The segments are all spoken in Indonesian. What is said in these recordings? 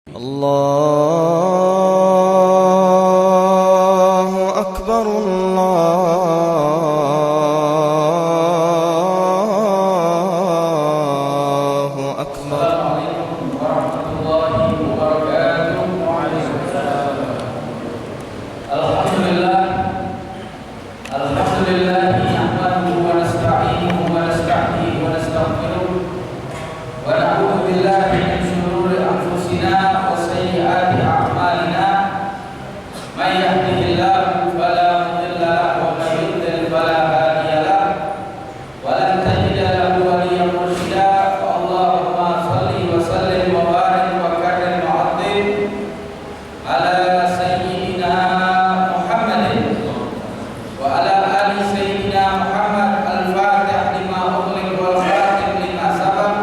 الله أكبر الله أكبر. السلام عليكم ورحمة الله وبركاته. وعليكم السلام. الحمد لله نحمده ونستعينه ونستهديه ونستغفره ونعوذ بالله من شرور أنفسنا وسيئات أعمالنا. من يهده الله فلا مضل له ومن يضلل فلا هادي له ولن تجد له وليا مرشدا. اللهم صل وسلم وبارك وكرم وعظم على سيدنا محمد وعلى آل سيدنا محمد الفاتح لما أغلق والخاتم لما سبق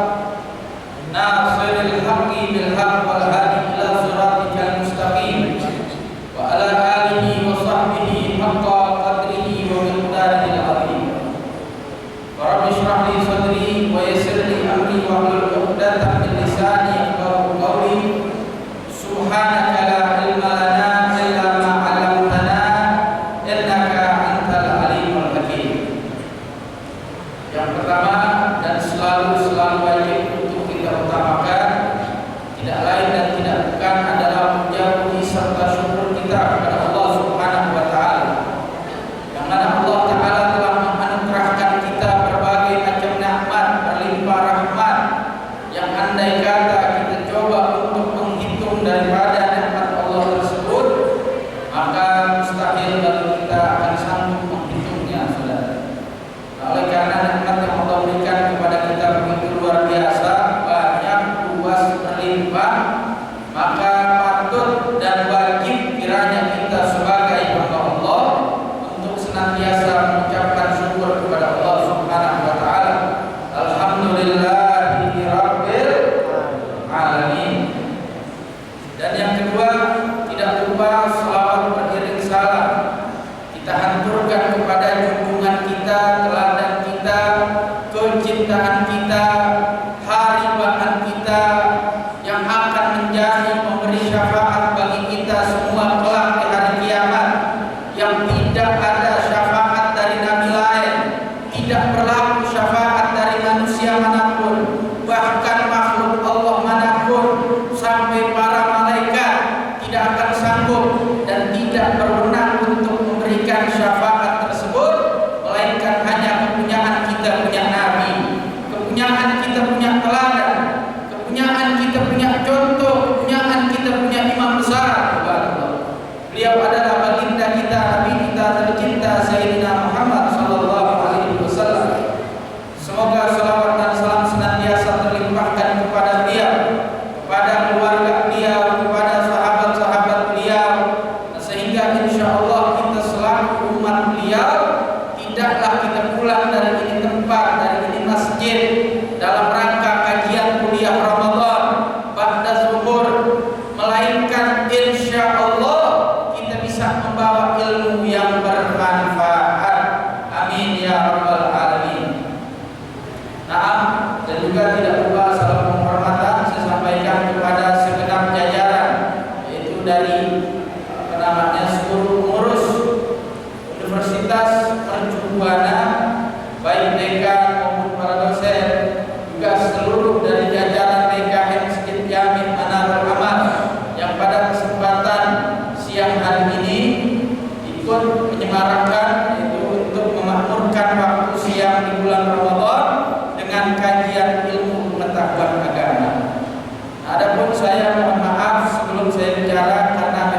ناصر الحق بالحق والهادي إلى صراطك المستقيم وعلى آله وصحبه حق قدره ومقداره العظيم. رب اشرح لي صدري ويسر لي أمري واحلل عقدة من لساني يفقهوا قولي. سبحانك لا علم لنا إلا ما علمتنا إنك أنت العليم الحكيم. Yang pertama dan selalu wajib untuk kita utamakan tidak lain dan tidak bukan adalah puji serta syukur kita kepada Allah Subhanahu wa taala. Yang mana Allah taala telah menganugerahkan kita berbagai macam nikmat berlimpah rahmat yang andai kata kita coba untuk menghitung daripada nikmat Allah tersebut, maka mustahil bagi kita akan sanggup menghitungnya, saudara. Nah, oleh karena nikmat yang Allah berikan kepada kita begitu luar biasa, banyak, luas, berlimpah, maka patut dan wajib kiranya kita sebagai hamba Allah untuk senantiasa mengucapkan syukur kepada Allah Subhanahu wa taala. Alhamdulillahi rabbil alamin. Dan yang kedua, tidak lupa selawat beriring salam kita haturkan kepada junjungan kita, teladan kita, kecintaan kita, haribahan kita yang akan menjadi memberi syafaat bagi kita semua kelak di hari kiamat, yang tidak ada syafaat dari nabi lain, tidak berlaku syafaat dari manusia manapun, bahkan makhluk Allah manapun sampai para malaikat tidak akan sanggup dan tidak berwenang untuk memberikan syafaat tersebut, melainkan hanya kepunyaan kita punya nabi, kepunyaan kita punya teladan, kepunyaan kita punya contoh, kepunyaan kita punya imam besar. Beliau adalah baginda kita, nabi kita tercinta Sayyidina Muhammad sallallahu alaihi wasallam. Semoga salawat dan salam senantiasa terlimpahkan kepada beliau, kepada keluarga beliau, kepada sahabat-sahabat beliau, sehingga insyaallah kita selaku umat beliau tidaklah kita pulang dari ini tempat, dari ini masjid dalam rangka kajian kuliah Ramadan ba'da zuhur, melainkan insyaallah kita bisa membawa ilmu yang bermanfaat. Amin ya rabbal alamin. Nah, dan juga tidak lupa salam penghormatan saya sampaikan kepada segenap jajaran, yaitu dari seluruh pengurus Universitas Mercu Buana, baik dekan maupun para dosen, juga seluruh dari jajaran DKM Masjid Jami' Manarul Amal yang pada kesempatan siang hari ini ikut menyemarakan, yaitu untuk memakmurkan waktu siang di bulan Ramadan dengan kajian ilmu pengetahuan agama. Adapun saya mohon maaf sebelum saya bicara karena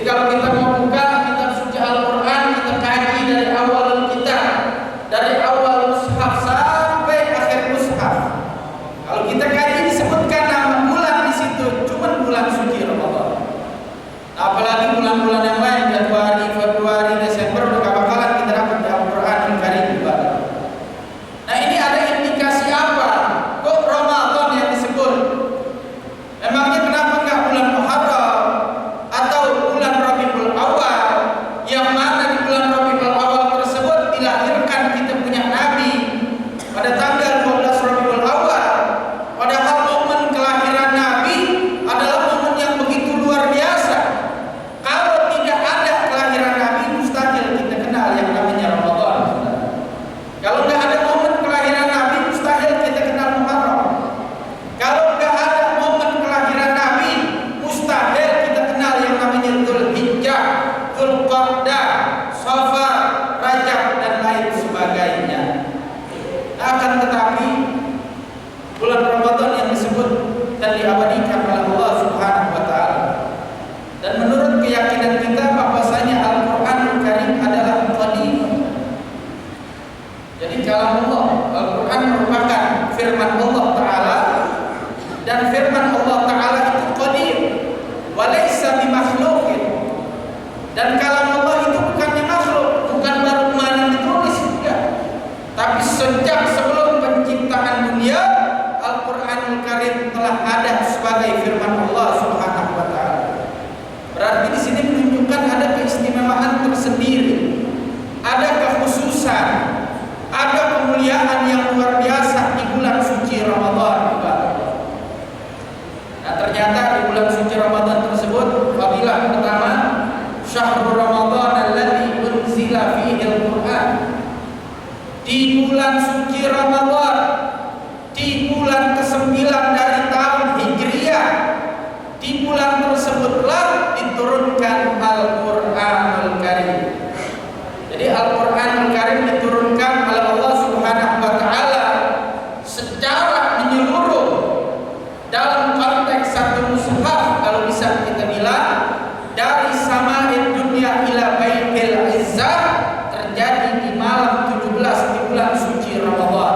kalau kita mau buka kitab suci Al-Quran, kita kaji dari awal kita, dari awal mushaf sampai akhir mushaf. Kalau kita kaji disebutkan nama bulan di situ, cuma bulan suci Ramadan. Apalagi bulan-bulan yang lain, Januari, Februari, Desember, udah gak bakalan kita dapat di Al-Quran yang Karim ibadah. Nah ini ada indikasi apa? Kok Ramadan yang disebut? Emangnya kenapa enggak bulan Muharram atau bulan Rabiul Awal? Yang mana di bulan Rabiul Awal tersebut dilahirkan kita punya Nabi pada tanggal 12 Rabiul Awal. Padahal momen kelahiran Nabi adalah momen yang begitu luar biasa. Kalau tidak ada kelahiran Nabi, mustahil kita kenal yang namanya Ramadan. Kalau nggak ada momen kelahiran Nabi, mustahil kita kenal Muharram. Kalau nggak ada momen kelahiran Nabi, mustahil kita kenal yang namanya Dzulhijjah, Dzulqa'dah, Safar, Rajab dan lain sebagainya. Akan tetapi bulan Ramadan yang disebut dan diabadikan oleh Allah Subhanahu wa taala. Dan menurut keyakinan kita bahwasanya Al-Qur'an Karim adalah qadim. Jadi kalam Allah, Al-Quran merupakan firman Allah Ta'ala, dan firman Allah Ta'ala itu qadim wa laysa bimakhluqin. Dan kalam Allah itu bukannya makhluk, bukan baru kemarin ditulis, enggak. Tapi sejak sebelum penciptaan dunia, Al-Quranul Karim telah ada sebagai firman Allah Subhanahu wa taala. Berarti di sini menunjukkan ada keistimewaan tersendiri, ada kekhususan, ada kemuliaan yang luar biasa di bulan suci Ramadan. Nah ternyata di bulan suci Ramadan tersebut fadilah pertama, syahrul Ramadan alladzi unzila fihi al-Qur'an. Di bulan suci Ramadan, di bulan ke-9 dari tahun Hijriah, di bulan tersebutlah diturunkan Al-Qur'anul Karim. Jadi Al-Quranul Karim diturunkan oleh Allah Subhanahu wa taala secara menyeluruh dalam konteks satu mushaf, kalau bisa kita bilang dari sama'id dunya ila baitil izzah, terjadi di malam 17 di bulan suci Ramadan.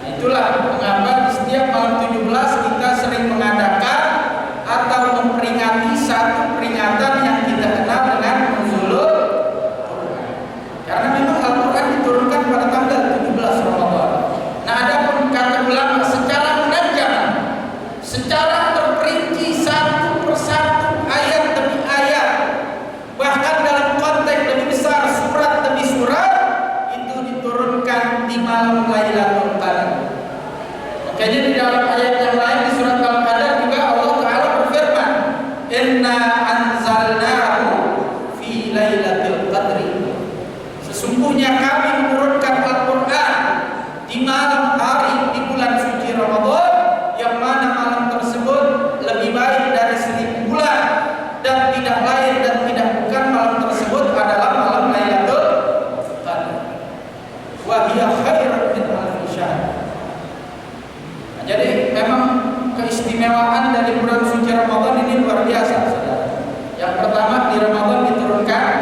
Nah itulah mengapa di setiap malam 17 kita sering mengadakan atau memperingati satu peringatan yang kita kenal dengan nuzulul. Karena memang Al-Quran diturunkan pada tanggal 17 Ramadan. Nah adapun kata ulama secara munajjam, secara terperinci satu persatu, ayat demi ayat, bahkan dalam konteks lebih besar, surat demi surat, itu diturunkan di malam Lailatul Qadar. Makanya di dalam ayat yang lain di surat Al-Qadar juga Allah Ta'ala berfirman, Inna anzalnahu fi Lailatul Qadri. Sesungguhnya kami menurunkan Al-Quran di malam hari di bulan suci Ramadan, yang mana malam tersebut lebih baik dari 1000 bulan, dan tidak lain dan tidak bukan malam tersebut adalah malam Lailatul Qadar. Wa hiya khairun min alfi syahr. Nah, jadi memang keistimewaan dari bulan suci Ramadan ini luar biasa, saudara. Yang pertama, di Ramadan diturunkan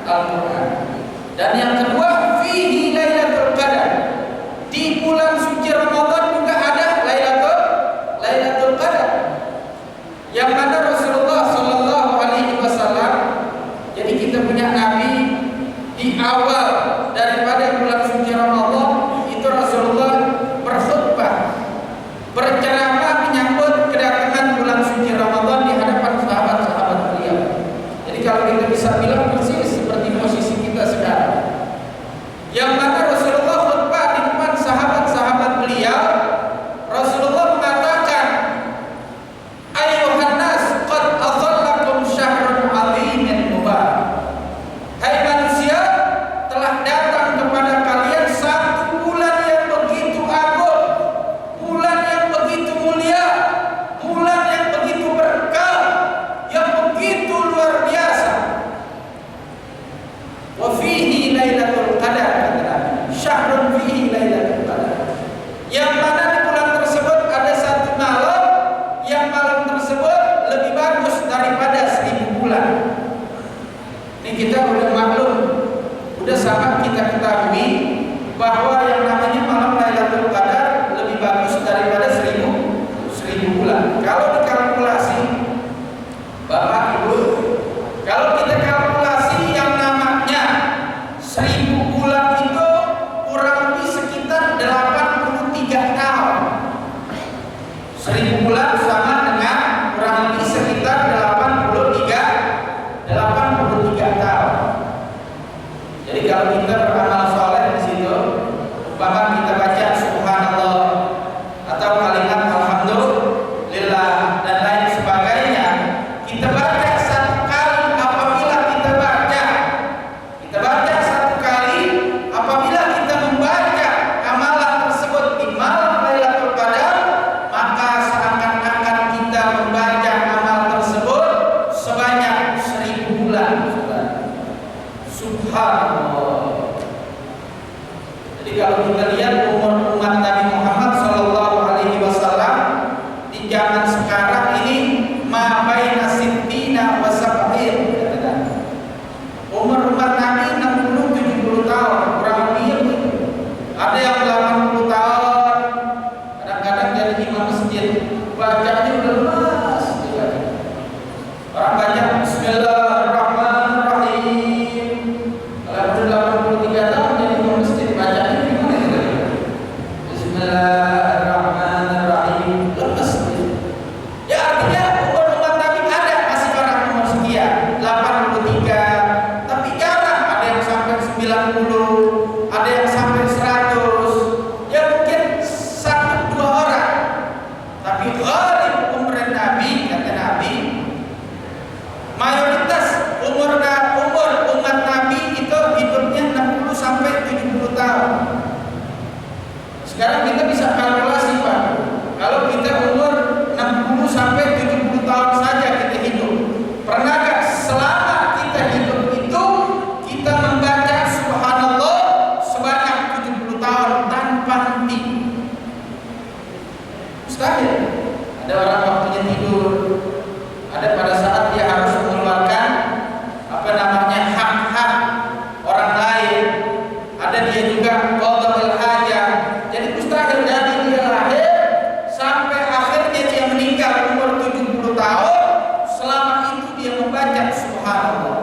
Al-Quran. Dan yang kedua, fihi Lailatul Qadar. Di bulan suci Ramadan juga ada Lailatul Qadar. Yang mana Rasulullah sallallahu alaihi wasallam, jadi kita punya Nabi di awal daripada bulan suci Ramadan itu Rasulullah berkhutbah, berceramah menyambut kedatangan bulan suci Ramadan di hadapan sahabat-sahabat beliau. Jadi kalau kita bisa bilang persis seperti posisi kita sekarang, yang mana Rasulullah khutbah di depan sahabat-sahabat beliau. Rasulullah mengatakan, Ayyuhan nas, qad adhallakum syahrun 'azimin mubarak. Hai manusia, telah datang kepada kalian satu bulan yang begitu agung, bulan yang begitu mulia, bulan yang begitu berkah, yang begitu luar biasa. Ini kita udah maklum, udah sangat kita ketahui bahwa yang namanya malam Lailatul Qadar lebih bagus daripada 1000 bulan. Kalau dikalkulasi, Bapak Ibu, kalau kita kalkulasi yang namanya 1000 bulan itu kurang lebih sekitar 83 tahun. 1000 bulan sama dengan kurang lebih sekitar 83 tahun. Jadi kalau kita beramal soleh di situ, umpama kita baca subhanallah atau kalimat alhamdulillah dan lain sebagainya, kita baca satu kali apabila kita baca satu kali apabila kita membaca amalan tersebut di malam Lailatul Qadar, maka seakan-akan kita membaca amal tersebut sebanyak 1000 bulan. Subhanallah. Jadi kalau kita lihat umur umat Nabi Muhammad SAW di zaman sekarang ini ma baina sittina wa sab'in. Umur umat Nabi 60-70 tahun, kurang lebih begitu. Ada yang 80 tahun, kadang-kadang jadi imam masjid, bacanya udah lemas. Orang baca Bismillahirrahmanirrahim. Kalau udah 83 tahun jadi imam masjid, bacanya gimana gitu? Bismillahirrahmanirrahim. Lemes. Ya artinya umur umat Nabi ada masih orang umur sekian, 83, tapi jarang ada yang sampai 90, ada yang sampai 100. Ya mungkin 1-2 orang. Tapi ghalib umur Nabi, kata Nabi, mayoritas umur umat Nabi itu hidupnya 60 sampai 70 tahun. Sekarang kita bisa kalkulasi, Pak. Kalau kita umur 60 sampai 70 tahun saja kita hidup, pernahkah selama kita hidup itu kita membaca subhanallah sebanyak 70 tahun tanpa henti? Mustahil. Ada orang waktunya tidur, ada pada saat dia harus mengeluarkan hak-hak orang lain, ada dia juga qada'ul hajah. Jadi mustahil dari dia lahir sampai akhirnya dia meninggal umur 70 tahun, selama itu dia membaca subhanallah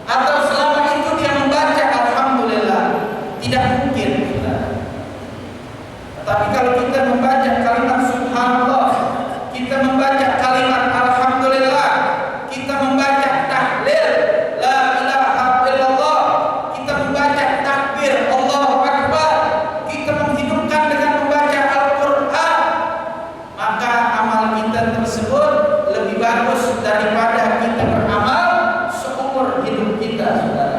atau selama itu dia membaca alhamdulillah. Tidak mungkin. Tapi kalau kita membaca kalimat subhanallah, kita membaca kalimat alhamdulillah, kita membaca tahlil la ilaha illallah, kita membaca takbir Allahu akbar, kita menghidupkan dengan membaca Al-Qur'an, maka amal kita tersebut lebih bagus daripada kita beramal seumur hidup kita, saudara.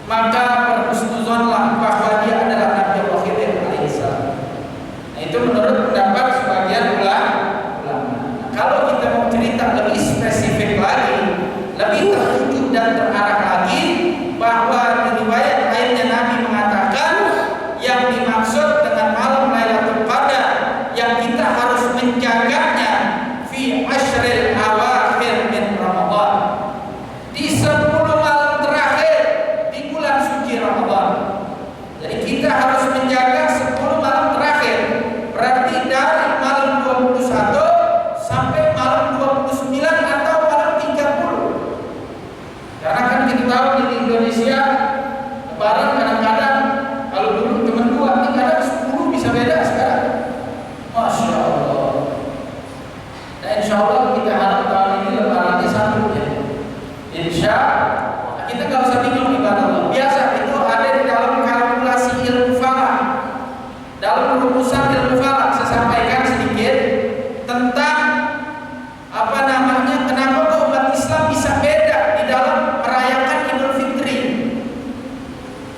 maka berhusnuzonlah bahwa dia adalah Nabi Allah Khidir alaihissalam. Nah, itu menurut pendapat sebagian ulama. Nah, kalau kita mau cerita lebih spesifik lagi, lebih tertuju dan terarah lagi, bahwa di riwayat lainnya Nabi mengatakan yang dimaksud dengan malam Lailatul Qadar yang kita harus menjaganya fi ashril awakhir min Ramadan, di 10 malam terakhir di bulan suci Ramadan. Jadi kita harus menjaga 10 malam terakhir, berarti dari malam 21 sampai malam 29 atau malam 30. Karena kan kita tahu di Indonesia Lebaran kadang-kadang kalau dulu cuma 2, ini kadang 10 bisa beda sekarang. Masya Allah. Dan insya Allah kita harap tahun ini Lebarannya satu ya. Insya Allah. Kita nggak usah bingung ibadah Allah. Biasa itu ada di dalam kalkulasi ilmu falak. Dalam rumusan ilmu falak saya sampaikan sedikit tentang apa namanya, kenapa kok umat Islam bisa beda di dalam merayakan Idul Fitri.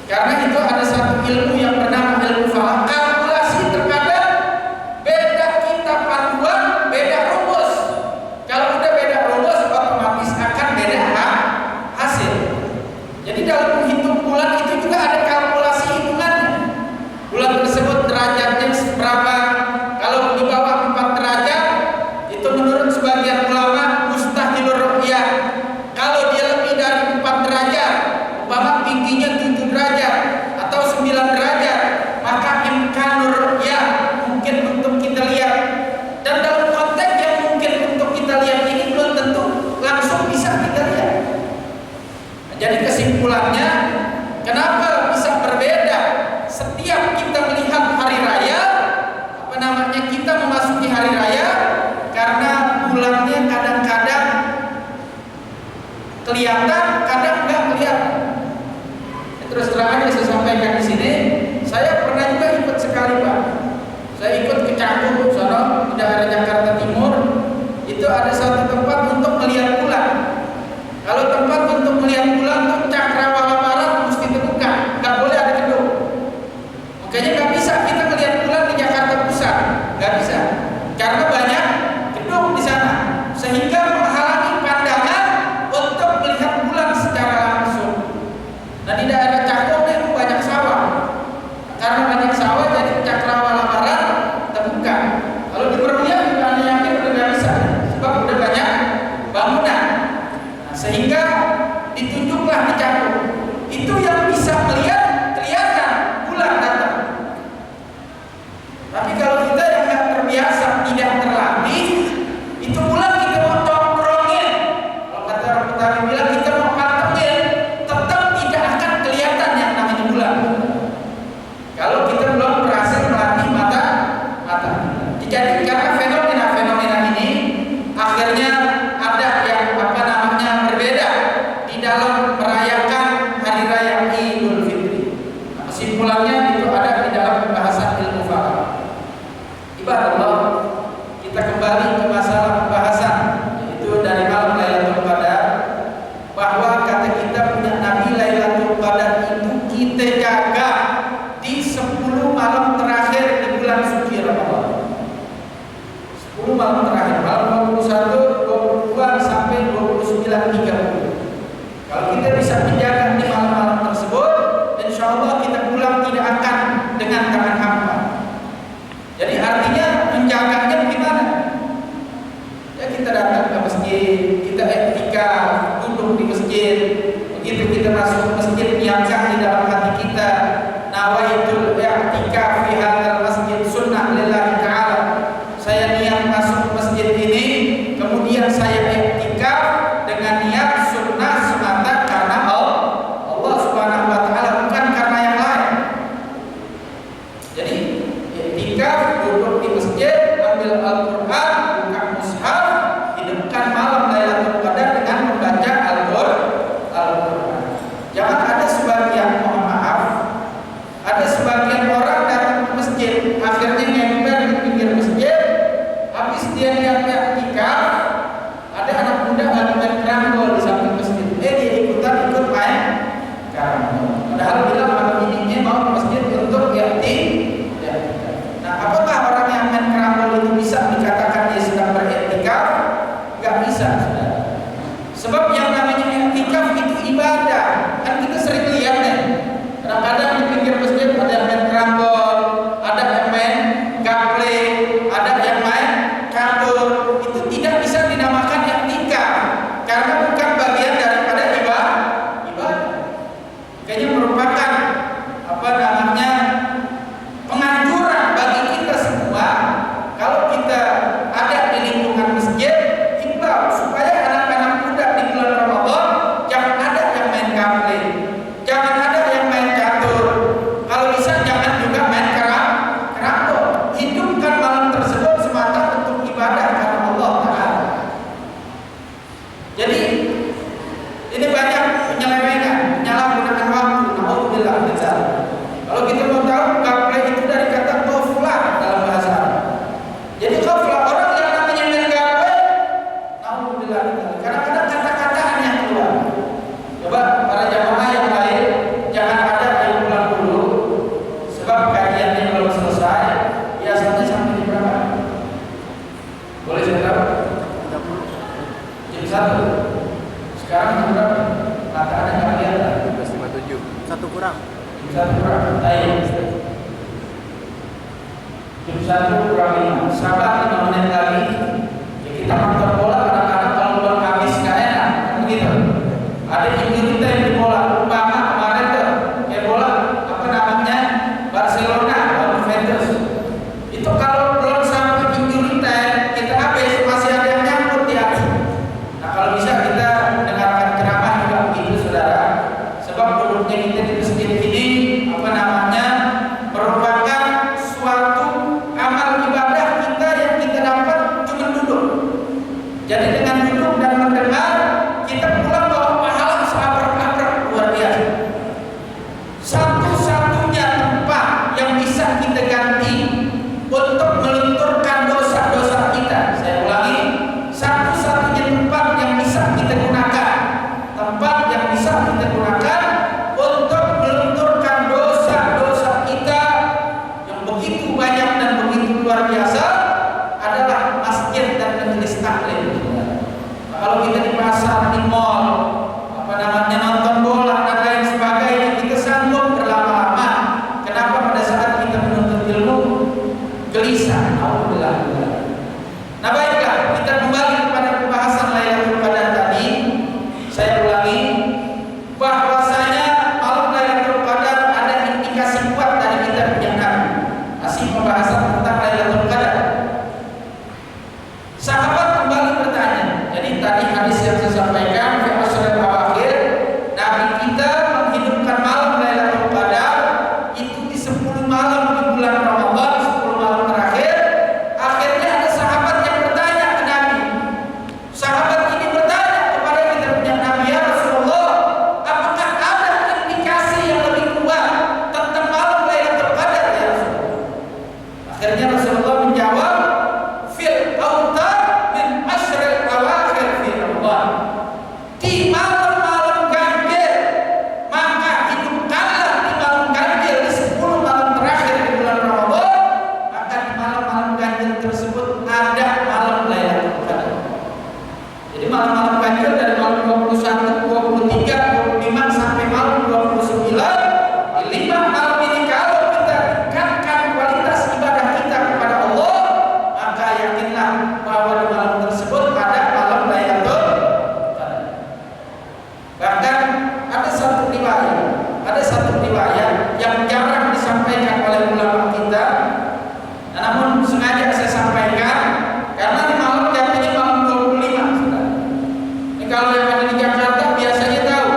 Karena itu ada satu ilmu yang bernama ilmu falak. Kalkulasi terkadang beda kita panduan, beda rumus. Kalau udah beda rumus otomatis akan beda hasil. Jadi dalam menghitung bulan itu juga ada kalkulasi hitungannya. Bulan tersebut derajatnya berapa? Kalau di bawah 4 derajat itu menurut sebagian ulama mustahilur ru'yah. Kalau dia lebih dari 4 derajat, umpama tingginya 7 derajat atau 9 derajat, maka imkanur ru'yah, mungkin untuk kita lihat. Dan dalam konteks yang mungkin untuk kita lihat ini belum tentu langsung bisa kita lihat. Jadi kesimpulannya, kenapa bisa berbeda setiap kita melihat hari raya, apa namanya, kita memasuki hari raya, karena bulannya kadang-kadang kelihatan, kadang enggak kelihatan. Terus terang aja saya sampaikan di sini, saya pernah juga ikut sekali Pak. Saya ikut ke Cakung, sono di daerah Jakarta Timur, itu ada satu tempat untuk melihat bulan. Kalau tempat untuk melihat bulan tuh cakrawala barat mesti terbuka, nggak boleh ada gedung. Makanya nggak bisa kita melihat bulan di Jakarta Pusat, nggak bisa, karena banyak gedung di sana, sehingga menghalangi pandangan untuk melihat bulan secara langsung. Nah di daerah Cakung itu banyak sawah, karena banyak sawah jadi cakrawala barat terbuka. Kalau di Meruya kita yakin udah nggak bisa, sebab udah banyak bangunan. Sehingga ditunjuklah di Cakung. Itu yang bisa melihat kelihatan bulan datang. Tapi kalau kita yang nggak terbiasa, tidak terlatih, itu bulan kita mau tongkrongin. Kalau kata orang Betawi bilang kita mau pantengin, tetap tidak akan kelihatan yang namanya bulan. Kalau kita belum berhasil melatih mata. Jadi karena fenomena ini akhirnya ada yang apa namanya berbeda di dalam merayakan hari raya Idul Fitri. Nah, kesimpulannya itu ada di dalam pembahasan ilmu falak. Ibadah Allah, kita kembali ke masalah pembahasan, yaitu dari malam Lailatul Qadar, bahwa kata kita punya Nabi Lailatul Qadar itu kita jaga di 10 malam terakhir di bulan suci Ramadan. 10 malam terakhir, malam 21, 22 sampai 29, 30. Kalau kita bisa menjaga di malam-malam tersebut, insya Allah kita pulang tidak akan dengan tangan hampa. Jadi artinya menjaganya bagaimana? Ya kita datang ke masjid, kita etika duduk di masjid. Begitu kita masuk ke masjid, niatkan di dalam hati kita, nawaitul i'tikaf fi hadzal masjid sunnah lillahi ta'ala. Saya niat masuk ke masjid ini, kemudian saya i'tikaf dengan niat sunnah semata karena Allah Subhanahu wa taala, bukan karena yang lain. Jadi i'tikaf duduk di masjid, ambil Al-Qur'an, buka mushaf, hidupkan malam Lailatul Qadar dengan membaca Al-Qur'an. Jangan ada sebagian, mohon kurang. Jam 1 kurang. Baik. Jam 1 kurang 5. Sabar 5 menit lagi. Ya, kita nonton bola kadang-kadang kalau belum habis nggak enak, kan begitu. Ada injury time di bola. Umpama kemarin tuh kayak bola apa namanya Barcelona lawan Juventus. Itu kalau belum sampai injury time kita habis masih ada yang nyangkut di akhir. Nah kalau bisa kita dengarkan ceramah juga begitu saudara. Sebab duduknya kita di masjid ini apa namanya merupakan suatu amal ibadah kita yang kita dapat cuma duduk. Jadi dengan duduk dan mendengar kita pulang bawa pahala seabrek-abrek luar biasa. Satu-satunya tempat yang bisa kita ganti untuk melunturkan dosa-dosa kita. Saya ulangi, satu-satunya tempat yang bisa kita gunakan, tempat yang bisa kita gunakan untuk melunturkan dosa-dosa kita yang begitu banyak dan begitu luar biasa adalah masjid dan majelis taklim. Nah, kalau kita di pasar, di mall, apa namanya nonton bola dan lain sebagainya, kita sanggup berlama-lama. Kenapa pada saat kita menuntut ilmu gelisah? Alhamdulillah. Nah baiklah, kita kembali kepada pembahasan Lailatul Qadar tadi. Saya ulangi bahwasanya malam Lailatul Qadar ada indikasi kuat dari kita punya Nabi. Masih pembahasan tentang Lailatul Qadar. Sahabat kembali bertanya. Jadi tadi hadis yang saya sampaikan fi ashrul awakhir, Nabi kita menghidupkan malam Lailatul Qadar itu di 10 malam di bulan Ramadan, 10 malam terakhir. Akhirnya ada sahabat yang bertanya ke Nabi. Sahabat ini bertanya kepada kita punya Nabi, ya Rasulullah, apakah ada indikasi yang lebih kuat tentang malam Lailatul Qadar ya Rasulullah? Akhirnya Rasulullah menjawab, fil autar min ashril awakhir fi Ramadan. Di malam-malam ganjil, maka hidupkanlah di malam ganjil di 10 malam terakhir di bulan Ramadan. Maka di malam-malam ganjil tersebut ada malam Lailatul Qadar. Jadi malam-malam ganjil dari malam 21, 23, 25 sampai malam 29. Di 5 malam ini kalau kita tingkatkan kualitas ibadah kita kepada Allah, maka yakinlah bahwa di malam tersebut ada malam Lailatul Qadar. Bahkan ada satu riwayat yang jarang disampaikan oleh ulama kita, namun sengaja saya sampaikan karena di malam jatuhnya malam 25. Saudara. Ini kalau yang ada di Jakarta biasanya tahu,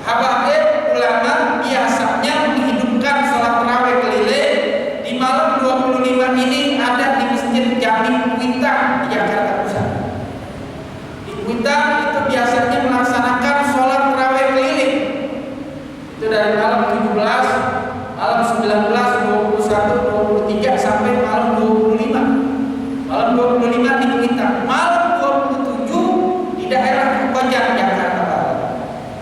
habaib ulama biasanya menghidupkan sholat tarawih keliling di malam 25 ini ada di Masjid Jami Kuitang di Jakarta Pusat. Di Kuitang itu biasanya melaksanakan sholat tarawih keliling. Itu dari malam 17, malam 19, 21, 23 sampai malam 25. Malam 25 di Kuitang, malam 27 di daerah Kojan Jakarta Barat.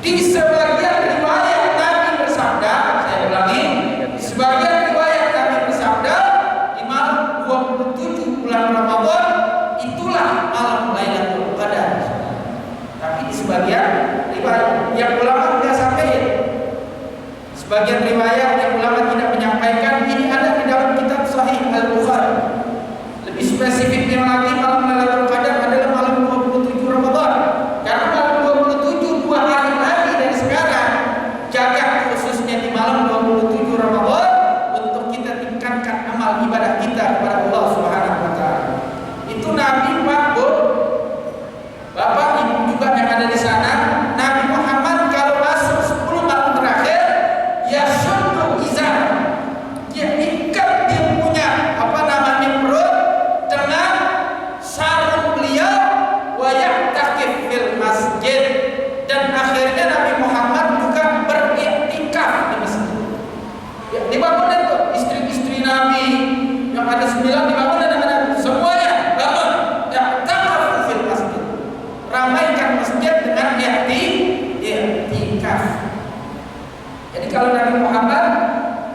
Di sebagian riwayat Nabi bersabda, saya ulangi, di sebagian riwayat Nabi bersabda di malam 27 bulan Ramadan itulah malam Lailatul Qadar. Tapi di sebagian riwayat yang ulama tidak sampaikan. Sebagian riwayat yang ulama tidak menyampaikan ini ada di dalam kitab Sahih Al-Bukhari. Lebih spesifiknya lagi malam Lailatul Qadar adalah malam 27 Ramadan. Karena malam 27 2 hari lagi dari sekarang. Jaga khususnya di malam 27 Ramadan untuk kita tingkatkan amal ibadah kita kepada Allah Subhanahu wa taala. Itu Nabi Pak Bu, Bapak Ibu juga yang ada di sana, Nabi Muhammad kalau masuk 10 malam terakhir ya syuddu izar, dia ikat dia punya apa namanya perut dengan sarung beliau, wa ya'takif fil masjid, dan akhirnya Nabi Muhammad juga beriktikaf di masjid. Ya, dibangunin tuh istri-istri Nabi yang ada 9 dibangunin dengan Nabi, semuanya bangun ya ta'af fil masjid, ramaikan masjid dengan i'tikaf. Jadi kalau Nabi Muhammad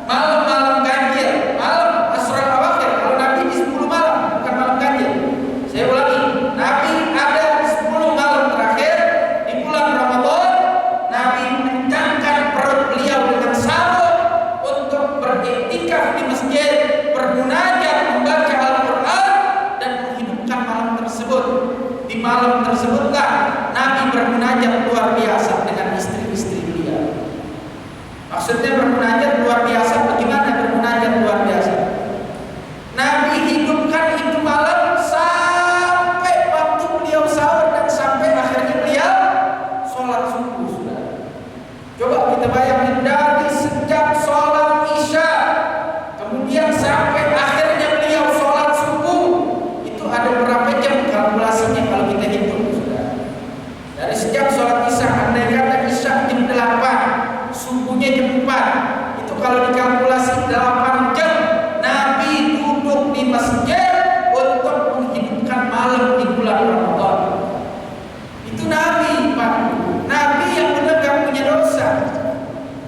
malam-malam ganjil, malam ashrul awakhir, kalau Nabi di 10 malam bukan malam ganjil. Saya ulangi, Nabi ada di 10 malam terakhir di bulan Ramadan. Nabi mengencangkan perut beliau dengan bermunajat luar biasa dengan istri-istri beliau. Maksudnya bermunajat luar biasa, bagaimana bermunajat luar biasa? Nabi hidupkan itu malam sampai waktu beliau sahur dan sampai akhirnya beliau sholat subuh. Sudah. Coba kita bayangin dari sejak sholat isya kemudian sampai akhirnya beliau sholat subuh, itu ada berapa jam kalkulasinya kalau kita hitung? Sudah. Dari sejak sholat isya, andai kata isya jam 8, subuhnya jam 4, itu kalau dikalkulasi 8 jam Nabi duduk di masjid untuk menghidupkan malam di bulan Ramadan. Itu Nabi, Pak. Nabi yang benar gak punya dosa.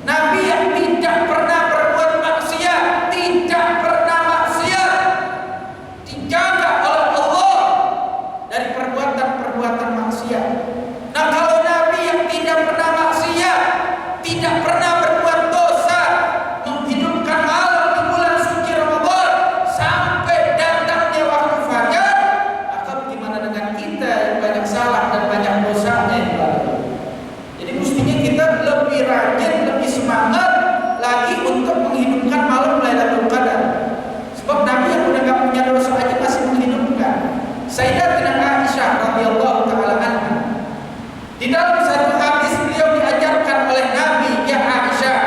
Nabi yang tidak pernah berbuat maksiat, tidak pernah maksiat, dijaga oleh Allah dari perbuatan-perbuatan maksiat. Nah, kalau Nabi yang tidak pernah maksiat, tidak pernah berbuat dosa, menghidupkan malam di bulan suci Ramadan sampai datangnya waktu fajar, maka bagaimana dengan kita yang banyak salah dan banyak dosanya yang lalu? Jadi mestinya kita lebih rajin, lebih semangat lagi untuk menghidupkan malam Lailatul Qadar. Sebab Nabi yang udah gak punya dosa aja masih menghidupkan. Sayyidatina Aisyah radhiyallahu taala anha, di dalam satu hadis beliau diajarkan oleh Nabi, ya Aisyah,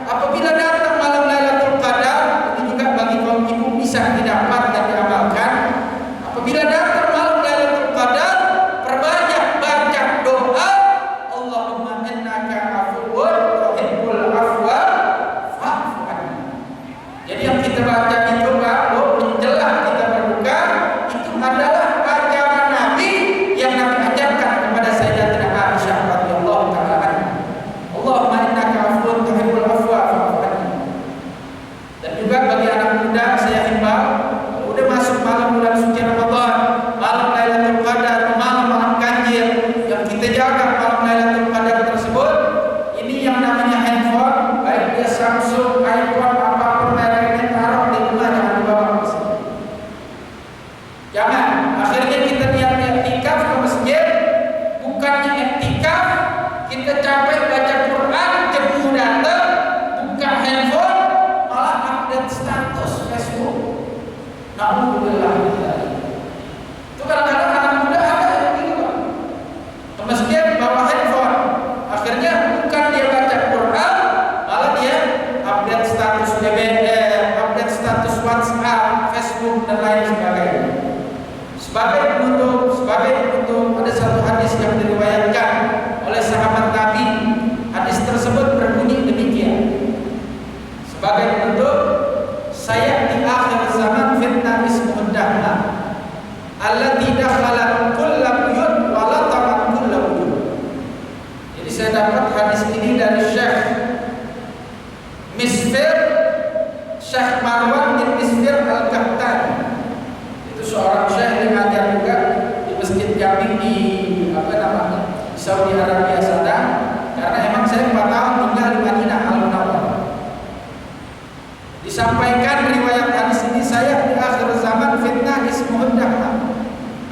apabila datang malam Lailatul Qadar, ini juga bagi kaum ibu bisa didapat dan diamalkan. Apabila datang malam Lailatul Qadar, perbanyak baca doa, Allahumma innaka afuwwun tuhibbul afwa fa'fu anni. Jadi yang kita baca itu kalau menjelang kita berbuka, itu adalah bacaan Nabi yang Nabi ajarkan kepada Sayyidatina Aisyah radhiyallahu taala anha. Allahumma innaka afuwwun tuhibbul afwa fa'fu anni. Dan juga bagi anak muda saya himbau, kalau udah masuk malam bulan suci Ramadan, malam Lailatul Qadar, malam ganjil, yang kita jaga malam Lailatul Qadar tersebut, ini yang namanya handphone, baik dia Samsung, iPhone, apapun mereknya, taruh di rumah, jangan dibawa ke sini. Jangan. Akhirnya kita niatnya iktikaf ke masjid, bukannya iktikaf, kita capek baca Quran, jemu datang, buka handphone, malah update status Facebook. Alhamdulillah. Itu kadang-kadang anak muda ada yang begitu, Pak. Ke masjid bawa handphone, akhirnya bukan dia baca Quran, malah dia update status BBM, update status WhatsApp, Facebook dan lain sebagainya. Sebagai penutup, ada satu hadis yang diriwayatkan oleh sahabat Nabi. Hadis tersebut berbunyi demikian. Sebagai penutup, saya di akhir zaman fitnah ismuhud dahmah, allati dakhala kulla buyut wa latamat kulla wujud. Jadi saya dapat hadis ini dari Syekh Marwan bin Misfir Al-Qahtani. Itu seorang syekh yang ngajar juga di Masjid Jami di Saudi Arabia sana. Karena emang saya 4 tahun tinggal di Madinah Al-Munawwarah. Disampaikan riwayat hadis ini, saya di akhir zaman fitnah ismuhud dahmah.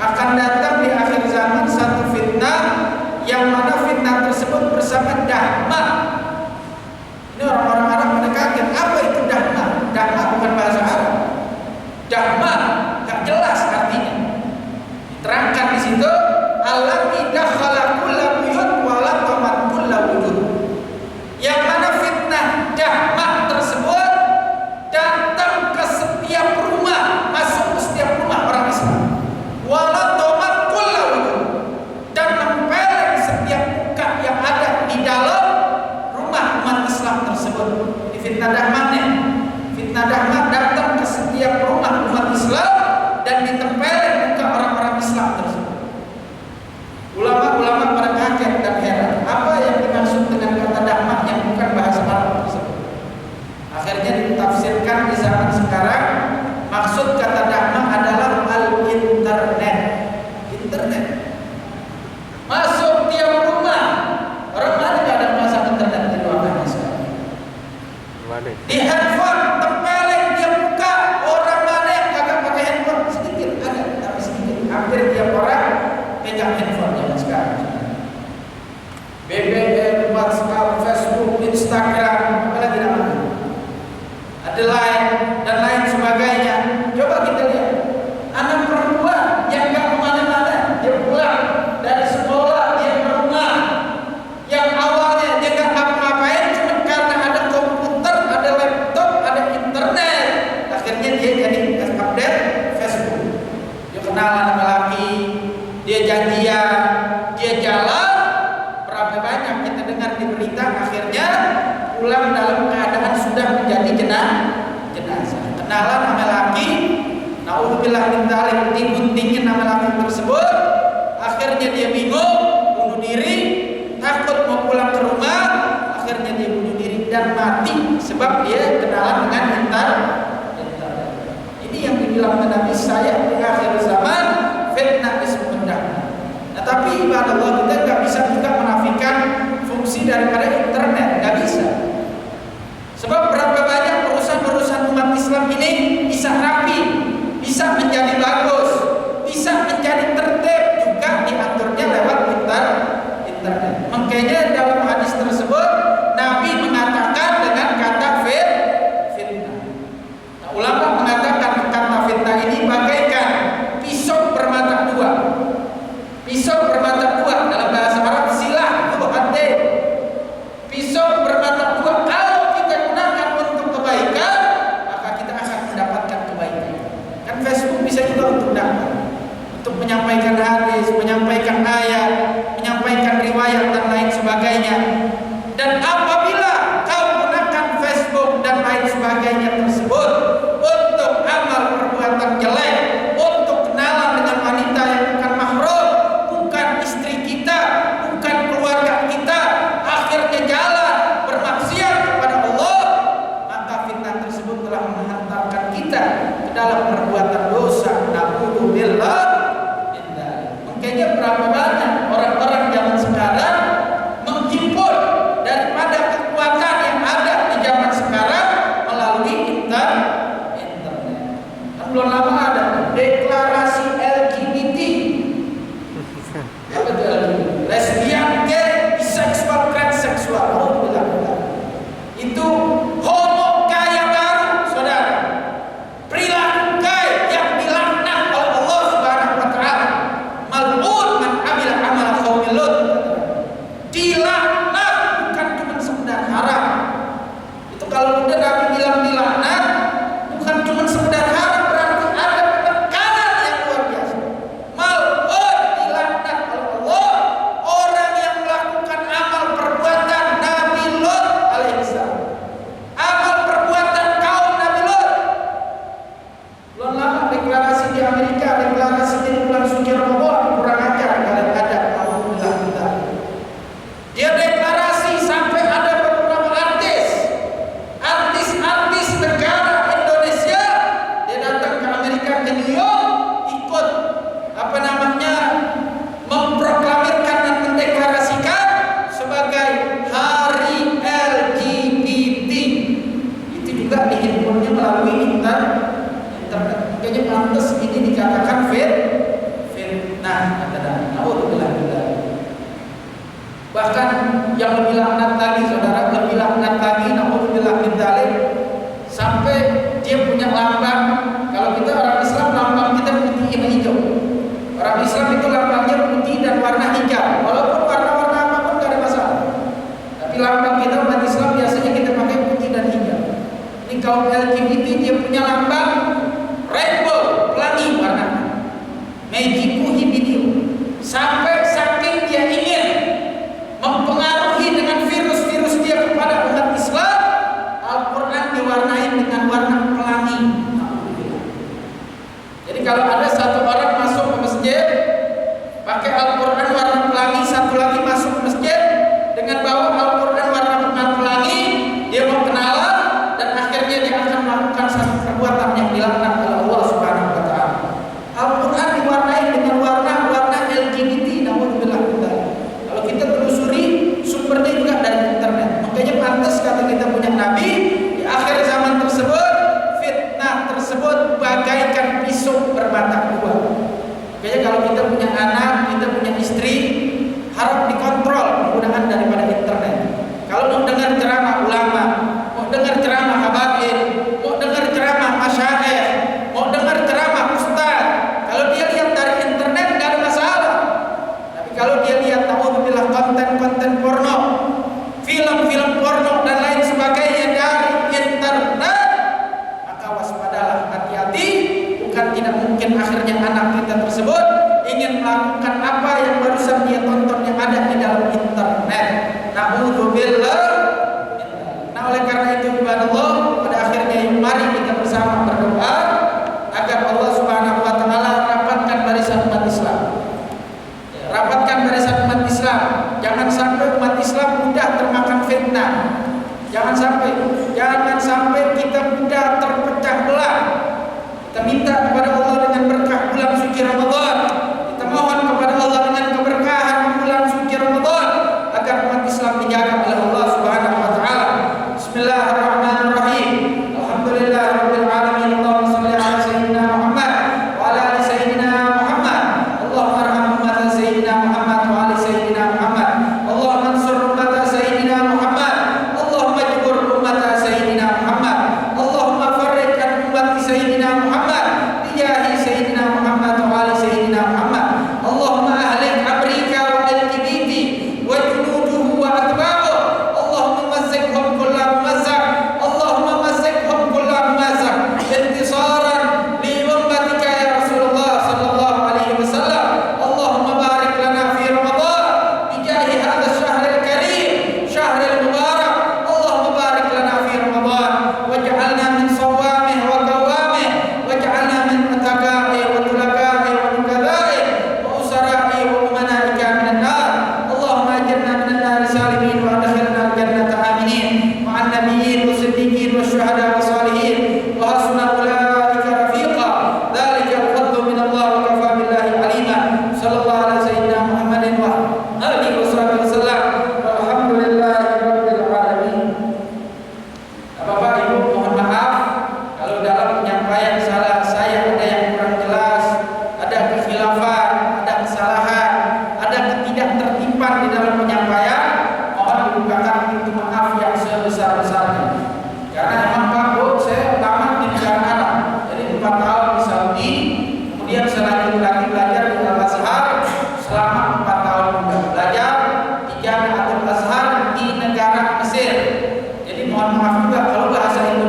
Akan datang di akhir zaman satu fitnah yang mana fitnah tersebut bersama dahmah. Ini orang-orang Arab pada kaget, apa itu dahmah? Dahmah bukan bahasa Arab. Dahmah enggak jelas artinya. Diterangkan di situ, allati dakhala kulla buyut wa latamat kulla wujud. Yang mana fitnah dahmah tersebut datang ke setiap rumah, masuk ke setiap rumah orang Islam. Wa latamat kulla wujud, dan menempel setiap muka yang ada di dalam rumah umat Islam tersebut. Di fitnah dahmahnya, fitnah dahmah datang ke setiap rumah umat Islam dan ditempel muka orang-orang Islam tersebut. Ulama-ulama pada kaget dan heran, apa yang dimaksud dengan kata dahmah yang bukan bahasa Arab tersebut. Akhirnya ditafsirkan di zaman sekarang, maksud kata dahmah adalah al-internet. Internet masuk tiap rumah. Orang mana nggak ada pasang internet di ruangannya sekarang? Di Instagram, apalagi namanya, ada Line dan lain sebagainya. Coba kita lihat anak perempuan yang nggak kemana-mana, dia pulang dari sekolah, dia ke rumah, yang awalnya dia nggak ngapa-ngapain, cuma karena ada komputer, ada laptop, ada internet, akhirnya dia jadi update Facebook. Dia kenalan sama laki, dia janjian, dia jalan. Berapa banyak kita dengar di berita, akhirnya pulang dalam keadaan sudah menjadi jenazah. Kenalan sama laki, naudzubillah min dzalik, diguntingin nama laki tersebut, akhirnya dia bingung, bunuh diri, takut mau pulang ke rumah, akhirnya dia bunuh diri dan mati sebab dia kenalan dengan internet. Ini yang dibilang Nabi saya di akhir zaman, fitnah ismu mendakwah. Nah, tapi ibadah Allah, kita nggak bisa juga menafikan fungsi daripada internet, nggak bisa. Sebab berapa banyak urusan-urusan umat Islam ini bisa rapi, bisa menjadi bagus, bisa menjadi tertib, juga diaturnya lewat internet. Makanya dalam hadis tersebut Nabi mengatakan dengan kata fitnah. Nah, ulama mengatakan kata fitnah ini bagaikan pisau bermata dua. Pisau bermata dua dalam bahasa Arab silah itu hati. Pisau bermata dua, kalau kita gunakan untuk kebaikan, maka kita akan mendapatkan kebaikan. Kan Facebook bisa juga untuk dakwah, untuk menyampaikan hadis, menyampaikan ayat, menyampaikan riwayat dan lain sebagainya. Dan apabila kau gunakan Facebook dan lain sebagainya tersebut untuk amal perbuatan jelek, untuk kenalan dengan wanita yang bukan mahram, bukan istri kita, bukan keluarga kita, akhirnya jalan bermaksiat kepada Allah, maka fitnah tersebut telah menghantarkan kita ke dalam perbuatan dosa. Na'udzubillah. Makanya berapa banyak orang-orang zaman sekarang menghimpun daripada kekuatan yang ada di zaman sekarang melalui internet. Kan belum lama ada deklarasi LGBT. Apa itu LGBT? Lesbian, gay, biseksual, transseksual. Oh, bilang. Itu homo gaya baru, saudara. Perilaku gay yang dilaknat oleh Allah Subhanahu wa taala. Mal'un man amila amal qaumil Lut. Dilaknat, bukan cuma sekedar haram. Itu kalau udah Nabi bilang dilaknat, bukan cuma sekedar haram, berarti ada penekanan yang luar biasa. Mal'un, dilaknat oleh Allah orang yang melakukan amal perbuatan Nabi Lut alaihissalam. Amal perbuatan kaum Nabi Lut. Belum lama deklarasi di Amerika, deklarasi di bulan suci Ramadan, kurang ajar kalian ada. Alhamdulillah kita. Dia deklarasi sampai ada beberapa artis negara Indonesia, dia datang ke Amerika, ke New York, ikut memproklamirkan dan mendeklarasikan sebagai Hari LGBT. Itu juga dihimpunnya melalui internet. Makanya pantas ini dikatakan fitnah. Bahkan yang lebih laknat lagi, saudara, lebih laknat lagi, naudzubillah min dzalik, sampai dia punya lambang. Kalau kita orang Islam, lambang kita putih dan hijau. Orang Islam itu lambangnya putih dan warna hijau. Walaupun warna-warna apapun tidak ada masalah. Tapi lambang kita umat Islam biasanya kita pakai putih dan hijau. Ini kaum LGBT dia punya lambang rainbow, pelangi warnanya. Mejiku hibidiu. Sampai saking dia ingin mempengaruhi dengan virus-virus dia kepada umat Islam, Al-Quran diwarnai dengan warna pelangi. Jadi kalau ada satu orang masuk ke masjid pakai Al-Quran warna pelangi, satu lagi masuk ke masjid dengan bawa Al-Quran warna pelangi, dia mau kenalan dan akhirnya dia akan melakukan satu perbuatan yang dilaknat oleh Allah Subhanahu wa taala. Al-Quran diwarnai dengan warna LGBT. Naudzubillah. Kalau kita telusuri sumbernya juga dari internet. Makanya pantas kata kita punya Nabi di akhir zaman tersebut oleh karena itu Allah, pada akhirnya mari kita bersama berdoa agar Allah Subhanahu wa taala rapatkan barisan umat Islam. Rapatkan barisan umat Islam. Jangan sampai umat Islam mudah termakan fitnah. Jangan sampai kita mudah terpecah belah. Kita minta kepada Allah dengan berkah bulan suci Ramadan. Kita mohon kepada Allah dengan keberkahan bulan suci Ramadan agar umat Islam dijaga oleh Allah Subhanahu wa taala. Bismillahirrahmanirrahim. Alhamdulillahirabbil alamin. Allahumma shalli ala sayyidina Muhammad wa ala ali sayyidina Muhammad. Allahumma arham ummata sayyidina Muhammad wa ali sayyidina Muhammad. Allahumma ansur ummata sayyidina Muhammad. Allahumma jibur ummata sayyidina Muhammad. Allahumma farrij an ummati sayyidina Muhammad bi jahi sayyidina Muhammad wa ali sayyidina Muhammad. Allahumma ahlik Amerika wa al-Kibiti wa junuduhu wa atba'uhu. Allahumma mazzikhum kulla mumazzaq. Allahumma mazzikhum kulla mumazzaq. Intisaran li ummatika ya Rasulullah sallallahu alaihi wasallam. Allahumma barik lana fi Ramadan bi jahi hadha ash-shahr al-karim, shahr al-mubarak. Allahumma barik lana fi Ramadan waj'alna min sawamih wa qawamih waj'alna min mutaqa'i wa tulaqa'i wa nukadha'i wa usara'i wa umanaika minan nar. Allahumma ajirna minan nar salimin wa adkhilna al-jannata aminin ma'an nabiyyin wa siddiqin wa syuhada wa salihin wa hasuna ulaika rafiqa. Dzalika al-fadlu min Allah wa kafa billahi alima. Sallallahu alaihi sayyidina Muhammadin wa alihi washabihi wasallam. Walhamdulillahi rabbil alamin. Bapak Ibu, mohon maaf kalau dalam penyampaian saya ada yang kurang jelas, ada kekhilafan, ada kesalahan, ada ketidaktertiban di dalam penyampaian. Mohon dibukakan pintu maaf yang sebesar-besarnya. Karena memang Pak Bu, saya lama di negara Arab, jadi 4 tahun di Saudi, kemudian saya lagi belajar di Al-Azhar selama 4 tahun juga belajar di Jami'atul Azhar di negara Mesir. Jadi mohon maaf juga kalau bahasa Indonesia